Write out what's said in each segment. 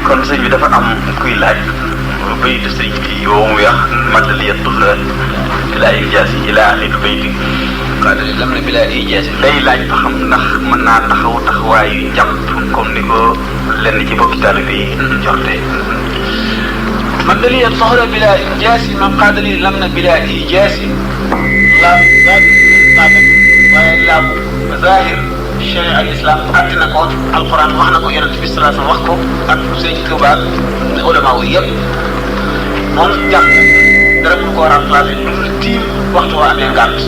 kon sëñ bi dafa am kuy laaj baytu sëñ bi yow mu wax madaliya tuxra bila ijaas ila ahli bayti qala lam na bila ijaas day laaj ba xam ndax mën naa taxaw taxawaayu jàpp comme ni ko lenn ci bokki taalibe yi joxte madaliya tuxra bila ijaas man qala li lam na bila ijaas la waaye laabu zahir sharia al islam àtte na ko alquran wax na ko yonent bi sallallahu alayhi wasallam wax ko ak sëñ Tuuba ne ulama wu yëpp moom jàpp dara mu ko remplacé lu dul tiim waxtu woo amee ngànt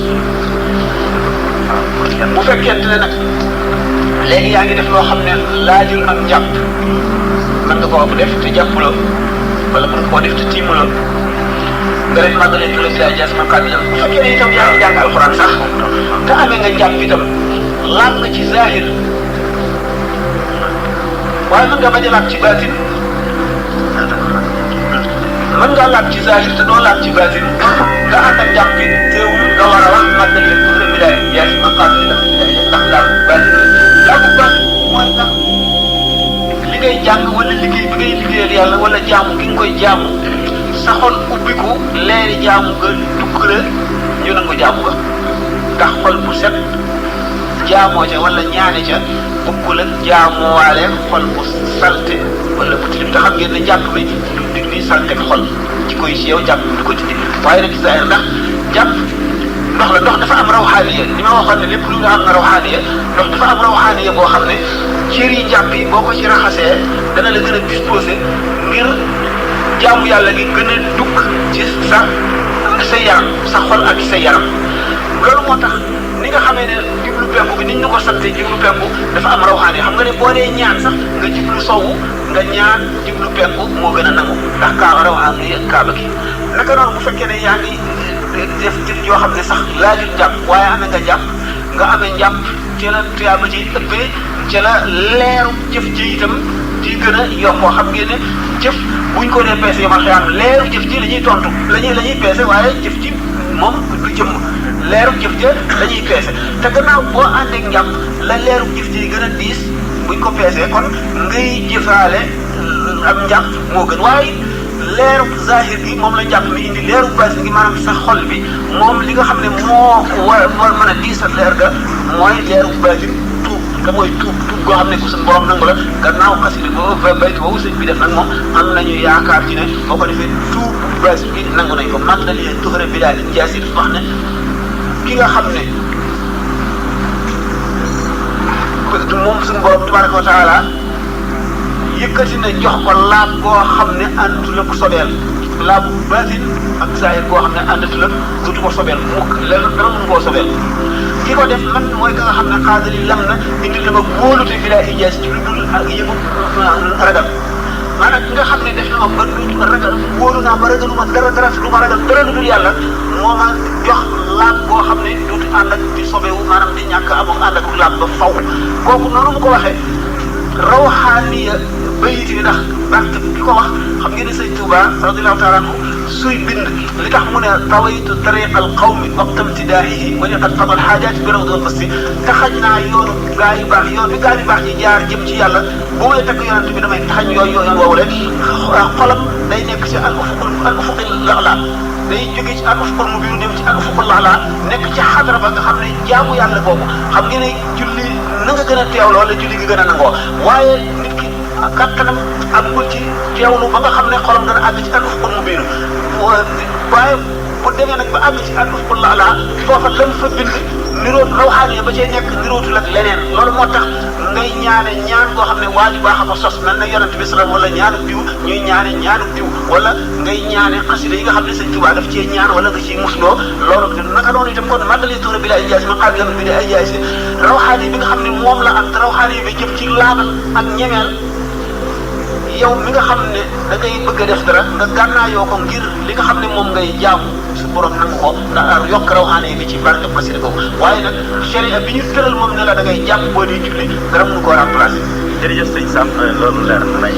bu fekkente ne nag léegi yaa ngi def loo xam ne laajul am jàpp mën nga koo def te jàppuloo wala mën nga koo def te tiimuloo nga def màggalee tuula si ay jaas ma kàddu bu fekkee ne itam yaa ngi jàng alquran sax te amee nga jàpp itam laal nga ci zahir waaye mën nga bañ a laal ci baatin mën ngaa laal ci zahir te doo laal ci baatin nga ànd ak jàpp bi teewul nga war a wax màggal leen pour le bilaay yaay ma xaar li ndax laal baatin mooy ndax li ngay jàng wala liggéey bi ngay liggéeyal yàlla wala jaamu gi nga koy jaamu sa xol ubbiku leeri jaamu nga dugg la ñu nangu jaamu nga ndax xol bu set jaamoo ca wala ñaane ca bokkul ak jaamuwaale xol bu salte wala bu tilim te xam ngeen ne jàpp mi du dig ni salte ak xol ci koy si yow jàpp du ko dindi waaye nag zahir ndax jàpp ndox la ndox dafa am rawxaaniya ni ma waxoon ne lépp lu am na rawxaaniya ndox dafa am rawxaaniya boo xam ne cër yi jàpp yi boo ko ci raxasee dana la gën a disposé ngir jaamu yàlla gi gën a dugg ci sa yaram sa xol ak sa yaram loolu moo tax ni nga xamee ne jublu penku bi niñ ñu ko sante jublu penku dafa am rawxaan yi xam nga ne boo dee ñaan sax nga jublu sowu nga ñaan jublu penku moo gën a nangu ndax kaaba rawxaan yi kaaba gi naka noonu bu fekkee ne yaa ngi def jëf yoo xam ne sax laajul jàpp waaye amee nga jàpp nga amee njàpp ci la tuyaaba ci ëppee ci la leeru jëf ji itam di gën a yokkoo xam ngeen ne jëf buñ ko dee peese yomal xëy leeru jëf ji la ñuy tontu la ñuy peese waaye jëf ji moom du jëmm leeru jëf ja la ñuy peese te gannaaw boo àndeek njàpp la leeru jëf ji gën a diis buñ ko peesee kon ngay jëfaale am njàpp moo gën waaye leeru zahir gi moom la njàpp mi indi leeru baatin gi maanaam sa xol bi moom li nga xam ne moo war mën a diisal leer ga mooy leeru baatin tuub te mooy tuub goo xam ne ku suñu borom nangu la gannaaw xasida boobu baytu boobu sëñ bi def nag moom am nañu yaakaar ci ne boo ko defee tuub baatin bi nangu nañ ko man la leen tuxare bi daal di jaasir wax ne ki nga xam ne moom suñu borom tabaraka wa taala yëkkati na jox ko laab boo xam ne àndatu la ko sobeel laabu baatin ak zahir boo xam ne àndatu la dutu ko sobeel mukk lenn dara mënu koo sobeel ki ko def man mooy ka nga xam ne xaadali lam na indi la ma wóolute bi laa ijaas ci lu dul ak yëgu ragal maanaam ki nga xam ne def na ma ba dutu ma ragal wóolu naa ba ragaluma dara lu ma ragal dara lu dul yàlla moo ma jox laab boo xam ne duutu ànd ak di sobewu maanaam di ñàkk amoo ànd ak laab ba faw kooku noonu mu ko waxee rawxaaniya bayit bi ndax bàtt ki ko wax xam ngeen ne sëñ Tuuba radiyallahu taala anhu suy bind li tax mu ne tawaytu tariqa al qawmi waqta imtidaahihi wa qad qada al xaajaati bi rawdi qasti taxañ naa yoonu gaa yu baax yoon bi gaa yu baax yi jaar jëm ci yàlla bu may tagg yonent bi damay taxañ yoon woowu rek xolam day nekk ci al ufuqil la'la day jóge ci al ufuqul mubiin dem ci al ufuqul la'la nekk ci xadara ba nga xam ne jaamu yàlla boobu xam ngeen ne julli na nga gën a teewloo la julli gi gën a nangoo waaye nit ki kattanam àggul ci teewlu ba nga xam ne xolam dana àgg ci al ufuqul mubiin waaye bu demee nag ba àgg ci al ufuqul la'la foofa lan fa bind niroo rawxaaniya ba cee nekk nirootul ak leneen loolu moo tax ngay ñaane ñaan boo xam ne waa ji baax a ko sos mel na yonent bi sallam wala ñaanu diw ñuy ñaane ñaanu diw wala ngay ñaane xasida yi nga xam ne sëñ Tuubaa daf cee ñaan wala nga ciy musloo loolu naka noonu itam kon màggali tuura bi la ay jaay si ma xam yàlla bi di ay jaay si rawxaani bi nga xam ne moom la am te rawxaani bi jëm ci laabal ak ñemeel yow mi nga xam ne da ngay bëgg a def dara nga gànnaayoo ko ngir li nga xam ne moom ngay jaamu su borom nangu ko ndax yokk rawxaane bi ci barke xasida boobu waaye nag sharia bi ñu tëral moom ne la da ngay jàpp boo di julli dara mënu koo remplacer. jërëjëf sëñ Sam loolu leer na nañ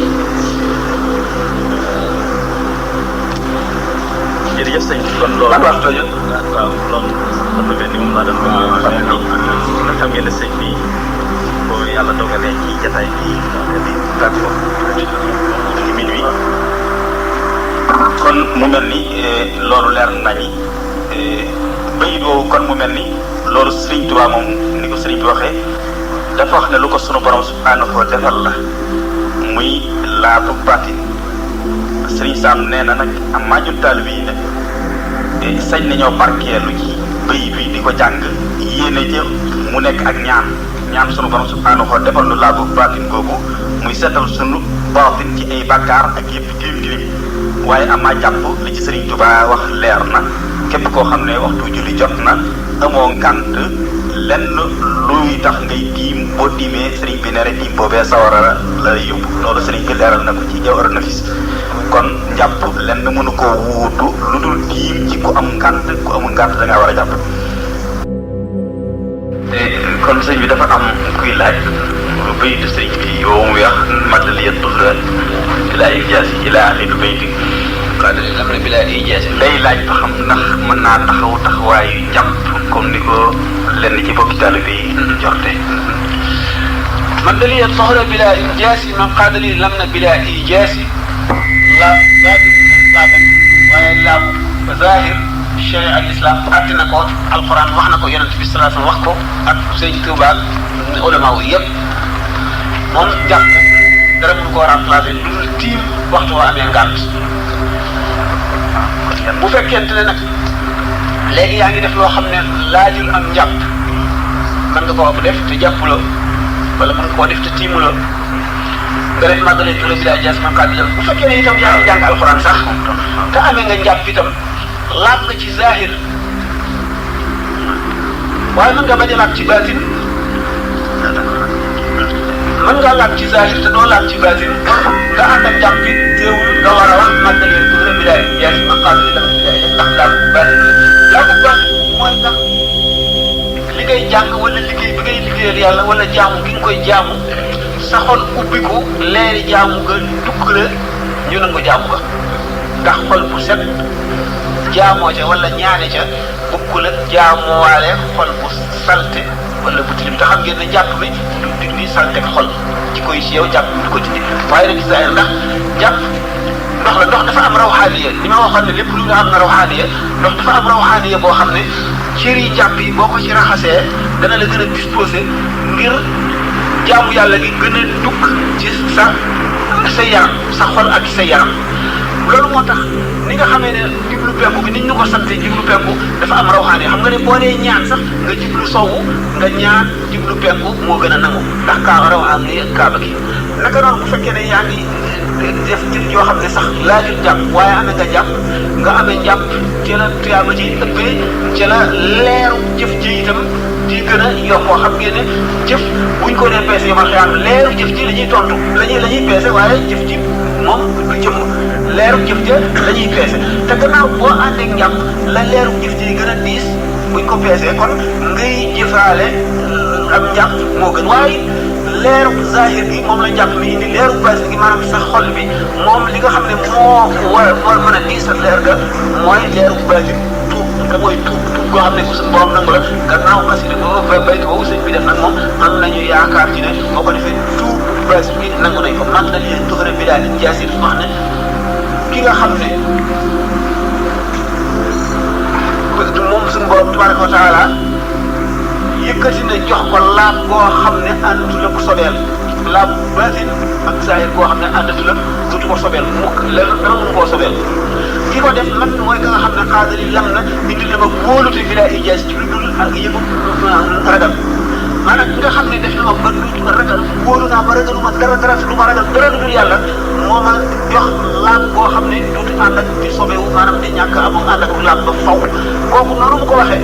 jërëjëf sëñ kon loolu. ban waxtu la waaw loolu xam nga ni moom laa doon xam ne ndax xam ngeen ne sëñ bi boo yàlla dogalee ci jataay bi di tàggatoo mel ni loolu leer nañi bayit woowu kon mu mel ni loolu Sëriñ Tuubaa moom ni ko sëriñ bi waxee dafa wax ne lu ko sunu borom subhaanahu wa defal la muy laatu baatin. Sëriñ Sam nee na nag am maa ñun taalibe yi ne sañ nañoo barkeelu ci bayit bi di ko jàng yéene jë mu nekk ak ñaan sunu borom subhaanahu wa defal nu laatu baatin googu muy seetal sunu baatin ci ay bàkkaar ak yëpp tilim waaye amaa jàpp li ci Sëriñ Tuubaa wax leer na képp koo xam ne waxtu julli jot na amoo ngànt lenn luy tax ngay tiim boo tiimee sëriñ bi ne rek tiim boobee sawara la yóbbu loolu sëriñ bi leeral na ko ci Jawhar Nafis kon jàpp lenn mënu koo wuutu lu dul tiim ci ku am ngànt ku amul ngànt da ngaa war a jàpp. kon sëriñ bi dafa am kuy laaj bayitu sëriñ bi yow mu wax maddaliya tuhra bilaa ijaasi ilaa axiru bayti lam ne bilaa ijaasi day laaj ba xam ndax mën naa taxaw taxawaayu jàpp comme ni ko lenn ci bokki taalibe yi jorte. maddaliya tuhra bilaa ijaasi man qaadali lam ne bilaa ijaasi waaye laamu zahir sharia al islam àtte na ko alquran wax na ko yonent bi sallallahu alayhi wasallam wax ko ak Sëriñ Tuubaa ulama yi yëpp moom jàpp dara mënu koo remplacer lu dul tiim waxtu woo amee ngànt. bu fekkente ne nag léegi yaa ngi def loo xam ne laajul am njàpp mën nga koo def te jàppuloo wala mën nga koo def te tiimuloo nga def màggalee tuula bi daal jaas man kaa di jël bu fekkee ne itam yaa ngi jàng alxuraan sax te amee nga njàpp itam laab nga ci zahir waaye mën nga bañ a laab ci baatin mën ngaa laab ci zahir te doo laab ci baatin nga ànd ak jàpp it teewul nga war a wax màggalee tuula bi daal jaas man kaa di jël ndax laabu baatin mooy tax li ngay jàng wala liggéey bi ngay liggéeyal yàlla wala jaamu gi nga koy jaamu sa xol ubbiku leeri jaamu nga dugg la ñu nangu jaamu nga ndax xol bu set jaamoo ca wala ñaane ca bokkul ak jaamuwaale xol bu salte wala bu tilim te xam ngeen ne jàpp bi du dindi salte xol ci koy si yow jàpp du ko dindi waaye nag gis ndax jàpp ndox la ndox dafa am rawxaaniya li ma waxoon ne lépp lu nga am na rawxaaniya ndox dafa am rawxaaniya boo xam ne cër yi jàpp yi boo ko ci raxasee dana la gën a disposé ngir jaamu yàlla gi gën a dugg ci sa yaram sa xol ak sa yaram loolu moo tax ni nga xamee ne jublu penku bi niñ ñu ko sante jublu penku dafa am rawxaaniya xam nga ne boo dee ñaan sax nga jublu sowu nga ñaan jublu penku moo gën a nangu ndax kaa rawxaaniya kaaba gi naka noonu bu fekkee ne yaa ngi def jëf yoo xam ne sax laajul jàpp waaye amee nga jàpp nga amee jàpp ci la tuyaaba ji ëppee ci la leeru jëf ji itam di gën a yokkoo xam ngeen ne jëf buñ ko dee peese yomal xiyaam leeru jëf ji la ñuy tontu la ñuy peese waaye jëf ji moom du jëm leeru jëf ja la ñuy peese te gannaaw boo àndeek njàpp la leeru jëf ji gën a diis buñ ko peesee kon ngay jëfaale am njàpp moo gën waaye leeru zahir bi moom la njàpp mi indi leeru baatin gi maanaam sa xol bi moom li nga xam ne moo war mën a diisal leer ga mooy leeru baatin tuub te mooy tuub goo xam ne bu suñu borom nangu la gannaaw xasida boobu baytu boobu sëñ bi def nag moom am nañu yaakaar ci ne boo ko defee tuub baatin bi nangu nañ ko man la leen tuxare bi daal di jaasir wax ne ki nga xam ne moom suñu borom tabaraka wa taala yëkkati na jox ko laab boo xam ne àndatu la ko sobeel laab baatin ak zahir boo xam ne àndatu la dootu ko sobeel mukk lenn dara mënu koo sobeel ki ko def man mooy ka nga xam ne xaadali lam na indi dama wóolute bi laa ijaas ci lu dul ak yëgu ragal maanaam ki nga xam ne def na ma ba du ragal wóolu naa ba ragaluma dara lu ma ragal dara lu dul yàlla moo ma jox laab boo xam ne dootu ànd ak di sobewu maanaam di ñàkk amoon ànd ak laab ba faw kooku noonu mu ko waxee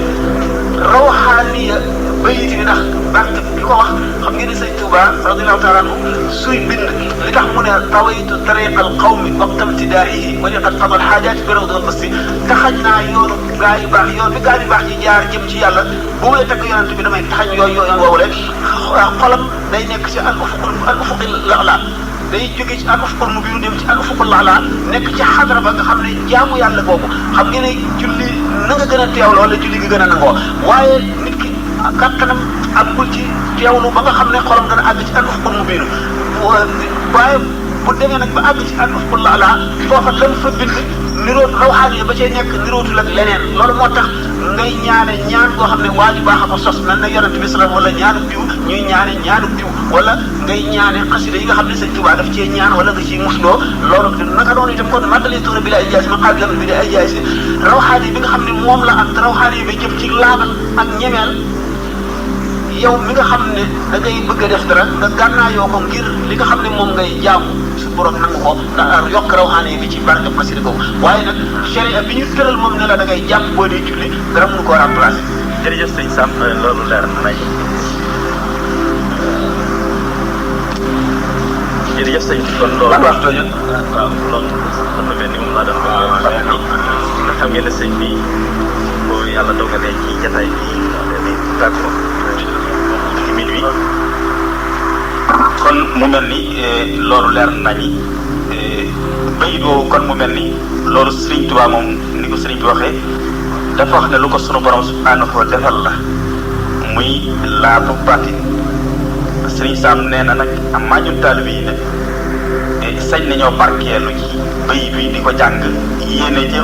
rawxaaniya bayit bi ndax barke bi ko wax xam ngeen ne sëñ Tuuba radiyallahu taala anhu suy bind li tax mu ne tawaytu tariqal qawmi waqtam tidaahihi wa liqad qamal xaajaati bi rawdal qasti taxañ naa yoonu gaa yu baax yoon bi gaa yu baax yi jaar jëm ci yàlla bu may takk yonent bi damay taxañ yoon woowu rek xolam day nekk ci al ufuqil la'la day jóge ci al ufuqul mubiin dem ci al ufuqul la'la nekk ci xadra ba nga xam ne jaamu yàlla boobu xam ngeen ne julli na nga gën a teewloo wala julli gi gën a nangoo waaye nit ki kattanam àggul ci teewlu ba nga xam ne xolam dana àgg ci al ufuqul mubiin waaye bu demee nag ba àgg ci al ufuqul la'la foofa lan fa bind niroot rawxaani ba cay nekk nirootul ak leneen loolu moo tax ngay ñaane ñaan koo xam ne waa ji baax a ko sos mel na yonent bi salaam wala ñaanu diw ñuy ñaane ñaanu diw wala ngay ñaane xasida yi nga xam ne sëñ Tuubaa daf cee ñaan wala nga ciy musloo loolu naka noonu itam kon maddali tuura bi la ay jaay si ma xaal bi di ay jaay si rawxaani bi nga xam ne moom la ak rawxaani bi jëm ci laabal ak ñemeel yow mi nga xam ne da ngay bëgg a def dara nga gànnaayoo ko ngir li nga xam ne moom ngay jaamu su borom nangu ko ndax yokk rawxaane bi ci barke xasida boobu waaye nag sharia bi ñu tëral moom ne la da ngay jàpp boo dee julli dara mënu koo remplacer. jërëjëf sëñ Sam loolu leer na jërëjëf sëñ bi kon loolu. lan waxtu la waaw loolu dafa mel ni moom laa doon bëgg nga xam ngeen ne sëñ bi boo yàlla dogalee ci jataay bi tàggoo ci minuit kon mu mel ni loolu leer nañi bayit woowu kon mu mel ni loolu Sëriñ Tuubaa moom ni ko sëriñ bi waxee dafa wax ne lu ko sunu borom subhaanahu wa defal la muy laatu baatin Sëriñ Sam nee na nag am maa ñun taalibe yi ne sañ nañoo barkeelu ci bayit bi di ko jàng yéene jë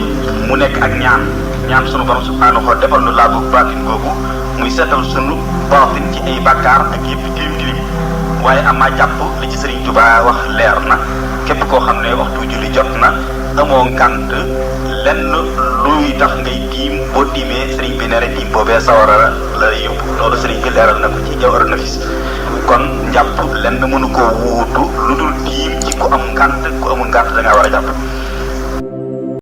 mu nekk ak ñaan sunu borom subhaanahu wa defal nu laatu baatin googu muy seetal sunu baatin ci ay bàkkaar ak yëpp tilim waaye amaa jàpp li ci Sëriñ Tuubaa wax leer na képp koo xam ne waxtu julli jot na amoo ngànt lenn luy tax ngay tiim boo tiimee sëriñ bi ne rek tiim boobee sawara la yóbbu loolu sëriñ bi leeral na ko ci Jawharu Nafis kon njàpp lenn mënu koo wuutu lu dul tiim ci ku am ngànt ku amul ngànt da ngaa war a jàpp